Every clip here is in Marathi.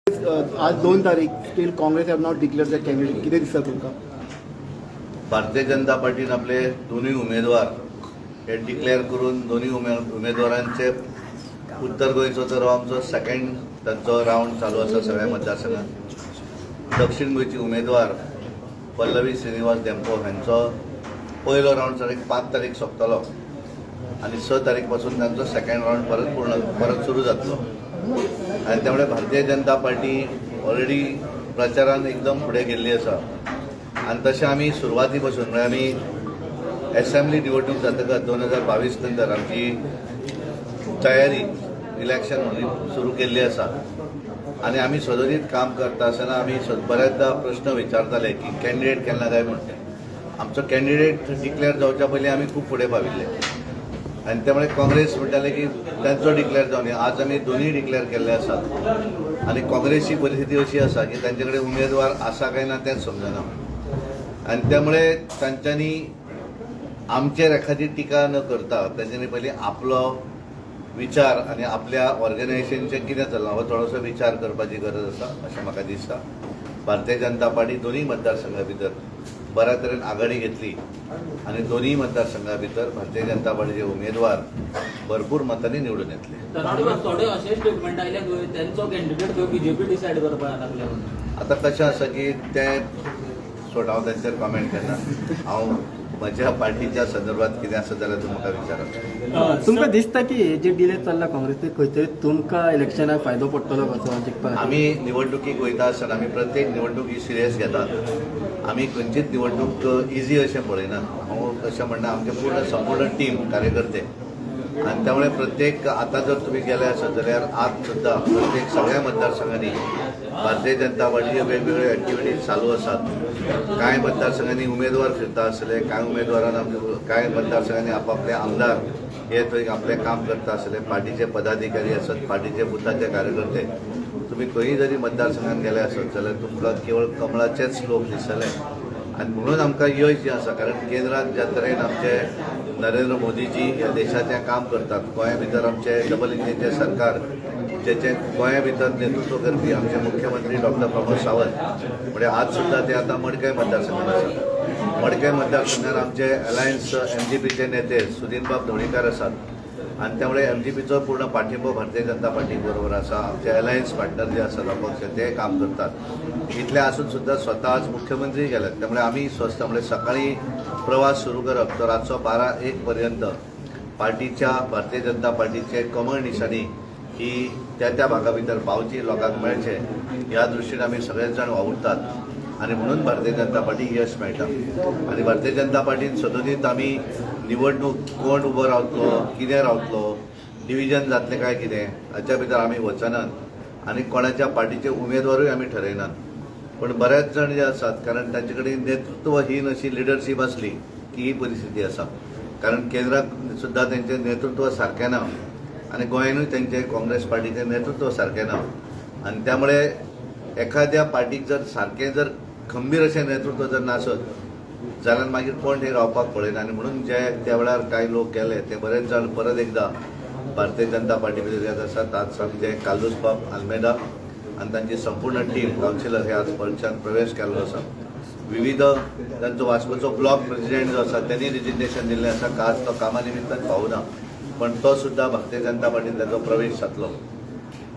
आज 2 तारीख steel Congress have not declare the candidate. किती दिसता तुमका? भारतीय जनता पार्टीन आपले दोन्ही उमेदवार हे डिक्लेअर करून दोन्ही उमेदवारांचे उत्तर गोंयचो तर आमचो सेकंड तांचो राऊंड चालू आसा सगळ्या मतदारसंघात. दक्षिण गोंयची उमेदवार पल्लवी श्रीनिवास डेंपो हांचो पयलो राऊंड 5 तारीख सोंपतलो आणि 6 तारीख पासून तांचो सेकंड राऊंड परत सुरू जातलो. आणि त्यामुळे भारतीय जनता पार्टी ऑलरेडी प्रचारान एकदम फुडें गेल्ली आसा. आणि तशें आमी सुरवाती पासून म्हणजे आमी असेंब्ली निवडणूक जातकच 2022 नंतर आमची तयारी इलेक्शन सुरू केल्ली आसा. आणि आमी सदनीत काम करता आसतना आमी बऱ्याचदा प्रश्न विचारताले की कॅन्डिडेट केन्ना जाय म्हणून. आमचो कॅन्डिडेट डिक्लेअर जावच्या पयलीं आमी खूब फुडें पाविल्ले आणि त्यामुळे काँग्रेस म्हणटाले की त्यांचो डिक्लेअर जावन आज आमी दोन्ही डिक्लेअर केल्ले आसात. आणि काँग्रेसची परिस्थिती अशी आसा की तांचे कडेन उमेदवार आसा काय ना तेंच समजना. आणि त्यामुळे तांच्यांनी आमचेर एखादी टिका न करता तांच्यांनी पयलीं आपलो विचार आणि आपल्या ऑर्गनायझेशनचें कितें चल्लां हो थोडोसो विचार करपाची गरज आसा अशें म्हाका दिसता. भारतीय जनता पार्टी दोन्ही मतदारसंघा भितर बऱ्या तरेन आघाडी घेतली आणि दोन्ही मतदारसंघा भितर भारतीय जनता पार्टीचे उमेदवार भरपूर मतांनी निवडून येतले. थोडे असे स्टेटमेंट आयले त्यांचो कॅन्डिडेट बीजेपी डिसायड करपाक लागले. आता कशें आसा की तें सोड हांव तांचेर कॉमेंट करना. हांव म्हज्या पार्टीच्या संदर्भात कितें आसा जाल्यार तूं म्हाका विचारात. तुमकां दिसता की हे जे डिले चल्ला काँग्रेस ते खंय तरी तुमकां इलेक्शनाक फायदो पडटलो कसो जिखपाक? आमी निवडणुकीक वयता आसतना आमी प्रत्येक निवडणूक ही सिरियस घेतात. आमी खंयचीच निवडणूक इजी अशें पळयनात. हांव अशें म्हणना आमचे संपूर्ण टीम कार्यकर्ते आणि त्यामुळे प्रत्येक आता जर तुम्ही गेले आसत जाल्यार आज सुद्धा प्रत्येक सगळ्या मतदारसंघांनी भारतीय जनता पार्टीचे वेगवेगळे ॲक्टिव्हिटीज चालू असतात. कांय मतदारसंघांनी उमेदवार फिरता आसले, कांय मतदारसंघांनी आपापले आमदार हे थंय आपलें काम करता आसले, पार्टीचे पदाधिकारी आसत, पार्टीचे बुथाचे कार्यकर्ते. तुम्ही खंयी जरी मतदारसंघात गेले आसत जाल्यार तुमकां केवळ कमळाचेच लोक दिसतले. आणि म्हणून आमकां यश जें आसा कारण केंद्रात ज्या तरेन आमचे नरेंद्र मोदीजी ह्या देशाचें काम करतात. गोंया भितर आमचे डबल इंजिनचें सरकार जेचे गोंया भितर नेतृत्व करपी आमचे मुख्यमंत्री डॉक्टर प्रमोद सावंत म्हणजे आज सुद्धा ते आता मडकय मतदारसंघात आसात. मडकय मतदारसंघात आमचे अलायन्स MGPचे नेते सुदीनबाब ढवळीकर आसात. आणि त्यामुळे MGPचो पूर्ण पाठिंबो भारतीय जनता पार्टी बरोबर आसा. आमचे अलायन्स पार्टनर जे आसात अपक्ष ते काम करतात. इतले आसून सुद्धा स्वता आज मुख्यमंत्री गेल्यात. त्यामुळे आम्ही स्वस्त म्हणजे सकाळी प्रवास सुरू करप तर रातचो 12-1 पर्यंत पार्टीच्या भारतीय जनता पार्टीचे कमळ निशाणी ही त्या भागा भितर पावची लोकांक मेळचे ह्या दृश्टीन आमी सगळेच जाण वावुरतात. आणि म्हणून भारतीय जनता पार्टी यश मेळटा. आणि भारतीय जनता पार्टीन सदनीत आमी निवडणूक कोण उबो रावतलो, कितें रावतलो, डिव्हिजन जातलें काय कितें हाच्या भितर आमी वचनात आणि कोणाच्या पार्टीचे उमेदवारूय आमी ठरयनात. पण बरेच जण जे आसात कारण तांचे कडेन नेतृत्वहीन अशी लिडरशीप असली की ही परिस्थिती आसा. कारण केंद्रात सुद्धा त्यांचे नेतृत्व सारकें ना आणि गोंयानूय त्यांचे काँग्रेस पार्टीचे नेतृत्व सारकें ना. आणि त्यामुळे एखाद्या पार्टीक जर खंबीर अशें नेतृत्व जर नासत जाल्यार मागीर कोण थंय रावपाक पळयना. आणि म्हणून जे त्या वेळार कांय लोक गेले ते बरेच जाण परत एकदा भारतीय जनता पार्टी भितर येत आसात. आज आमचे कालूसबाब आल्मेदा आणि तांची संपूर्ण टीम कावन्सिलर हे आज पक्षांत प्रवेश केल्लो आसा. विविध तांचो वास्कोचो ब्लॉक प्रेसिडेंट जो आसा त्यांनी रिजिग्नेशन दिल्लें आसा. आज तो कामा निमित्तान पावूना पण तो सुद्धा भारतीय जनता पार्टीन ताचो प्रवेश जातलो.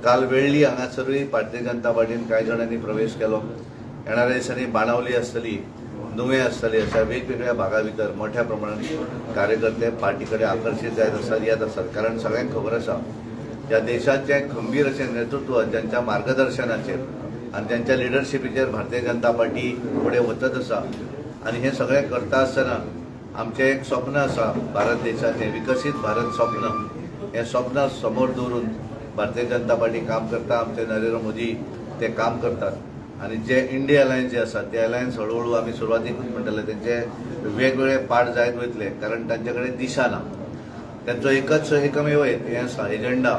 काल वेळ्ळी हांगासरूय भारतीय जनता पार्टीन कांय जाणांनी प्रवेश केलो. येणाऱ्या दिसांनी बाणावली आसतली, नुवें आसतली अशा वेगवेगळ्या भागा भितर मोठ्या प्रमाणात कार्यकर्ते पार्टी कडेन आकर्शीत जायत आसात येत आसात. कारण सगळ्यांक खबर आसा ह्या देशाचें खंबीर अशें नेतृत्व ज्यांच्या मार्गदर्शनाचेर आणि त्यांच्या लिडरशिपीचेर भारतीय जनता पार्टी फुडें वचत आसा. आणि हे सगळें करता आसतना आमचें एक स्वप्न आसा भारत देशाचें विकसीत भारत स्वप्न. हें स्वप्न समोर दवरून भारतीय जनता पार्टी काम करता. आमचे नरेंद्र मोदी ते काम करतात. आणि जे इंडिया अलायन्स जे आसात ते अलायन्स हळूहळू आमी सुरवातीकूच म्हणटले त्यांचे वेगवेगळे पार्ट जायत वयतले कारण तांचे कडेन दिशा ना. त्यांचो एकमेव हें आसा एजेंडा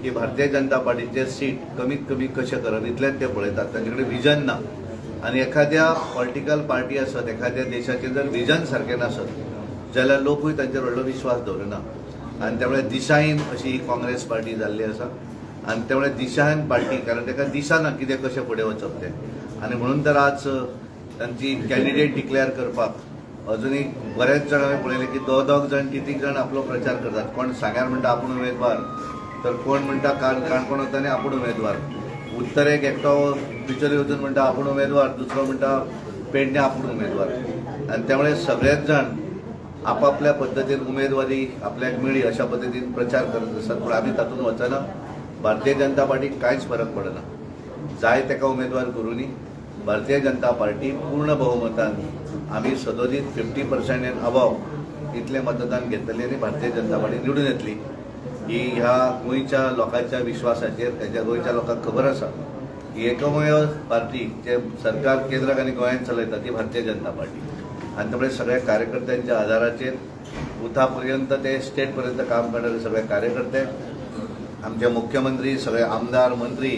की भारतीय जनता पार्टीचे सीट कमीत कमी कशें करप इतलेंच ते पळयतात. तांचे कडेन विजन ना. आणि एखाद्या पॉलिटिकल पार्टी आसत एखाद्या देशाचें जर विजन सारकें नासत जाल्यार लोकूय तांचेर व्हडलो विश्वास दवरना. आणि त्यामुळे दिशाहीन अशी ही काँग्रेस पार्टी जाल्ली आसा. आनी त्यामुळे दिशान पार्टी कारण ताका दिसना कितें कशें फुडें वचप तें आनी म्हणून तर आज तांची कॅन्डिडेट डिक्लेअर करपाक अजुनूय बरेच जाण हांवें पळयलें की दोग जाण तीन जाण आपलो प्रचार करतात. कोण सांग्यार म्हणटा आपूण उमेदवार, तर कोण म्हणटा काणकोण वतानी आपूण उमेदवार, उत्तरेक एकटो बिचोली वचून म्हणटा आपूण उमेदवार, दुसरो म्हणटा पेडणे आपूण उमेदवार. आनी त्यामुळे सगळेच जाण आपापल्या पद्दतीन उमेदवारी आपल्याक मेळ्ळी अशा पद्दतीन प्रचार करत आसात. पूण आमी तातूंत वचना. भारतीय जनता पार्टीक कांयच फरक पडना. जाय तेका उमेदवार करुनी भारतीय जनता पार्टी पूर्ण बहुमतान आमी सदोदीत 50% एन अबाव इतलें मतदान घेतलें आनी भारतीय जनता पार्टी निवडून येतली. ही ह्या गोंयच्या लोकांच्या विश्वासाचेर तेज्या गोंयच्या लोकांक खबर आसा की एकमेव पार्टी जे सरकार केंद्राक आनी गोंयांत चलयता ती भारतीय जनता पार्टी. आनी त्यामुळे सगळ्या कार्यकर्त्यांच्या आधाराचेर बुथापर्यंत ते स्टेट पर्यंत काम करणारे सगळे कार्यकर्ते, आमचे मुख्यमंत्री, सगळे आमदार मंत्री,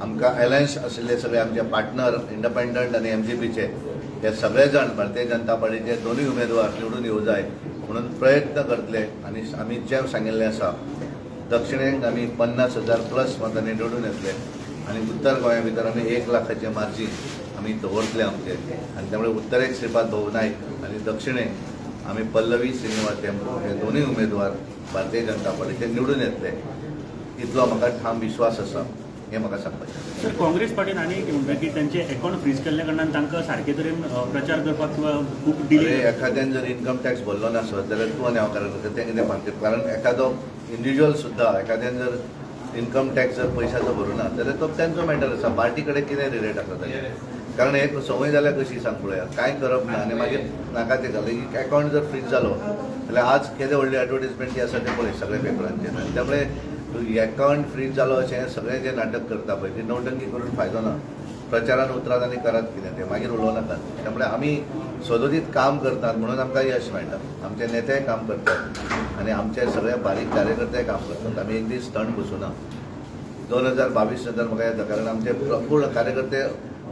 आमकां अलायन्स आशिल्ले सगळे आमचे पार्टनर इंडिपेंडंट आनी एमजीपीचे हे सगळे जाण भारतीय जनता पार्टीचे दोनूय उमेदवार निवडून येवं जाय म्हणून प्रयत्न करतले. आनी आमी जें सांगिल्लें आसा दक्षिणेक आमी 50,000+ मतांनी निवडून येतले आनी उत्तर गोंया भितर आमी 1 लाखाचें मार्जीन आमी दवरतले आमचे. आनी त्यामुळे उत्तरेक श्रीपाद भाऊ नायक आनी दक्षिणेक आमी पल्लवी श्रीनिवास टेंबो हे दोनूय उमेदवार भारतीय जनता पार्टीचे निवडून येतले इतलो म्हाका ठाम विश्वास आसा. हे म्हाका सांगपाचें. सर, काँग्रेस पार्टीन आनी एक म्हणटा की तांचे अकाउंट फ्रीज केल्ल्या कारणान तांकां सारके तरेन प्रचार करपाक किंवा खूब डिले. एखाद्यान जर इन्कम टॅक्स भरलो नासत जाल्यार तूं आनी हांव कारण तें कितें मागता. कारण एखादो इंडिविज्युअल सुद्दां एखाद्यान जर इन्कम टॅक्स जर पयशांचो भरुना जाल्यार तो तांचो मॅटर आसा. पार्टी कडेन कितें रिलेट आसा ताजें. कारण एक संवय जाल्यार कशी सांग पळया कांय करप ना आनी मागीर नाका ते घालें अकाउंट जर फ्रीज जालो जाल्यार आज केदें व्हडली एडवर्टिजमेंट जी आसा तें पळय सगळ्या पेपरांचेर. आनी त्यामुळे अकाउंट फ्रीज जालो अशें सगळें जें नाटक करता पळय ती नौटंकी करून फायदो ना. प्रचारान उतरात आनी करात कितें तें मागीर उलोव नाकात. त्यामुळे आमी सदोदीत काम करतात म्हणून आमकां यश मेळटा. आमचे नेतेय काम करतात आनी आमचे सगळे बारीक कार्यकर्ते काम करतात. आमी एक दीस थंड बसूना. 2022 नंतर म्हाका येता कारण आमचे पूर्ण कार्यकर्ते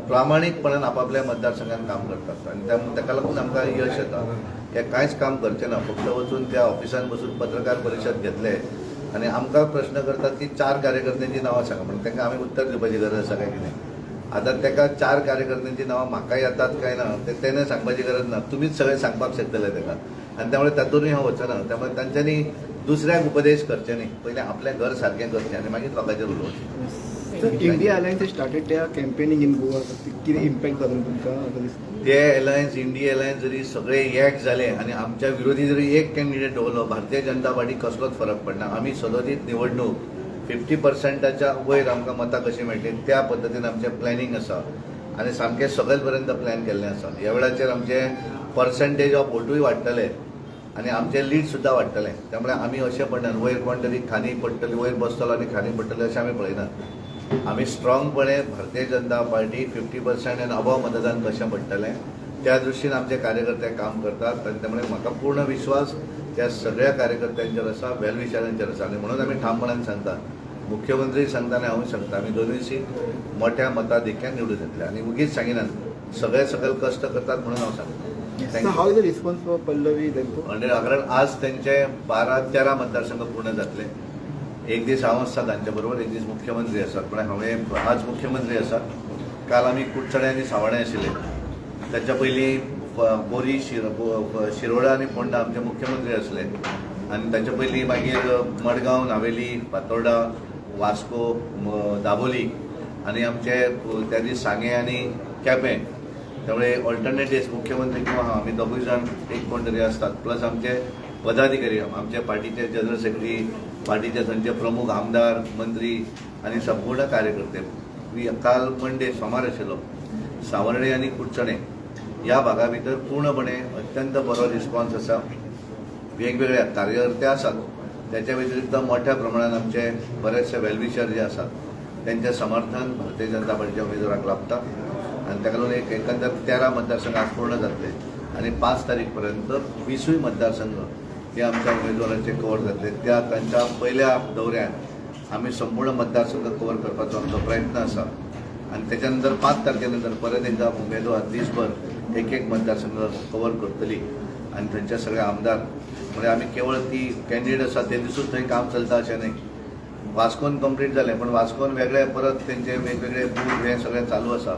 प्रामाणीकपणान आपापल्या मतदारसंघात काम करतात आनी ताका लागून आमकां यश येता. हे कांयच काम करचें ना. फक्त वचून त्या ऑफिसान बसून पत्रकार परिशद घेतले आनी आमकां प्रश्न करतात की 4 कार्यकर्त्यांची नांवां सांगा म्हणून तांकां आमी उत्तर दिवपाची गरज आसा काय कितें. आतां ताका 4 कार्यकर्त्यांची नांवां म्हाका येतात काय ना तेणें सांगपाची गरज ना. तुमीच सगळें सांगपाक शकतले ताका. आनी त्यामुळे तातूंतय हांव वचना. त्यामुळे तांच्यांनी दुसऱ्याक उपदेश करचे न्ही. पयलें आपलें घर सारकें करचें आनी मागीर लोकांचेर उलोवचें. इंडिया अलायन्स स्टार्टेड त्या कॅम्पेनिंग इन गोवा कितें इम्पॅक्ट जालो तुमकां? ते अलायन्स इंडिया अलायन्स जरी सगळे एक जाले आनी आमच्या विरोधी जरी एक कॅन्डिडेट दवरलो भारतीय जनता पार्टी कसलोच फरक पडना. आमी सदोदीत निवडणूक 50%च्या वयर आमकां मतां कशी मेळटली त्या पद्दतीन आमचें प्लॅनिंग आसा आनी सामकें सकयल पर्यंत प्लॅन केल्लें आसा. ह्या वेळाचेर आमचें पर्संटेज ऑफ वोटूय वाडटलें आनी आमचें लीड सुद्दां वाडटलें. त्यामुळे आमी अशें पडना वयर कोण तरी खानी पडटली वयर बसतलो आनी खानी पडटली अशें आमी पळयनात. आमी स्ट्रॉंगपणे Bharatiya Janata party 50% N above मतदान कशें पडटलें त्या दृश्टीन आमचे कार्यकर्ते काम करतात आनी त्यामुळे म्हाका पूर्ण विश्वास त्या सगळ्या कार्यकर्त्यांचेर आसा, वेलविशरांचेर आसा. आनी म्हणून आमी ठामपणान सांगता, मुख्यमंत्री सांगता आनी हांवूय सांगता, आमी दोनूय सीट मोठ्या मताधिक्यान निवडून येतले आनी उगीच सांगिनात. सगळे सकयल कश्ट करतात म्हणून हांव सांगता. How is the response for Pallavi Tembo? कारण आज त्यांचे 12-13 मतदारसंघ पूर्ण जातले. एक दीस हांव आसता तांच्या बरोबर, एक दीस मुख्यमंत्री आसात. पण हांवें आज मुख्यमंत्री आसा. काल आमी कुडचडे आनी सावणे आशिल्ले. ताच्या पयलीं बोरी शिरोडा आनी फोंडा आमचे मुख्यमंत्री आसले आनी ताच्या पयलीं मागीर मडगांव, नावेली, फातोर्डा, वास्को, दाबोली आनी आमचे त्या दीस सांगे आनी केपें. त्यामुळे ऑल्टरनेट डेज मुख्यमंत्री किंवा हांव आमी दोगूय जाण एक कोण तरी आसतात. प्लस आमचे पदाधिकारी, आमचे पार्टीचे जनरल सेक्रेटरी, पार्टीचे थंयचे प्रमुख आमदार, मंत्री आनी संपूर्ण कार्यकर्ते. काल मंडे सोमार आशिल्लो. सावर्डे आनी कुडचडे ह्या भागा भितर पूर्णपणे अत्यंत बरो रिस्पॉन्स आसा. वेगवेगळे कार्यकर्ते आसात. त्याच्या व्यतिरिक्त मोठ्या प्रमाणात आमचे बरेचसे वेलविशर जे आसात त्यांचे समर्थन भारतीय जनता पार्टीच्या उमेदवाराक लाभता आनी ताका लागून एक एकंदर 13 मतदारसंघ आज पूर्ण जातले आनी 5 तारीख पर्यंत 20 मतदारसंघ हे आमच्या उमेदवारांचे कव्हर जातले. त्या तांच्या पहिल्या दौऱ्यात आमी संपूर्ण मतदारसंघ कव्हर करपाचो आमचो प्रयत्न आसा आनी त्याच्यानंतर 5 तारखेनंतर परत एकदा उमेदवार दिसभर एक मतदारसंघ कव्हर करतली आनी थंयचे सगळे आमदार म्हणजे आमी केवळ ती कॅन्डिडेट आसा ते दिसूच थंय काम चलता अशें न्ही. वास्कोन कंप्लीट जालें पण वास्कोन वेगळे परत तेंचे वेगवेगळे बूथ हे सगळें चालू आसा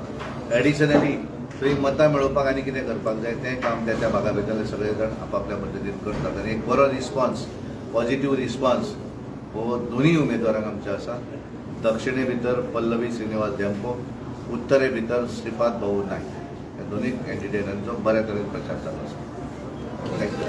एडिशनली थंय मतां मेळोवपाक आनी कितें करपाक जाय तें काम त्या भागा भितरले सगळे जाण आपापल्या पद्दतीन करतात आनी एक बरो रिस्पॉन्स पॉझिटिव्ह रिस्पॉन्स हो दोनूय उमेदवारांक आमचे आसा. दक्षिणे भितर पल्लवी श्रीनिवास धेंपो, उत्तरे भितर श्रीपाद भाऊ नायक ह्या दोनूय कॅन्डिडेटांचो बऱ्या तरेन प्रचार चालू आसा. थँक्यू.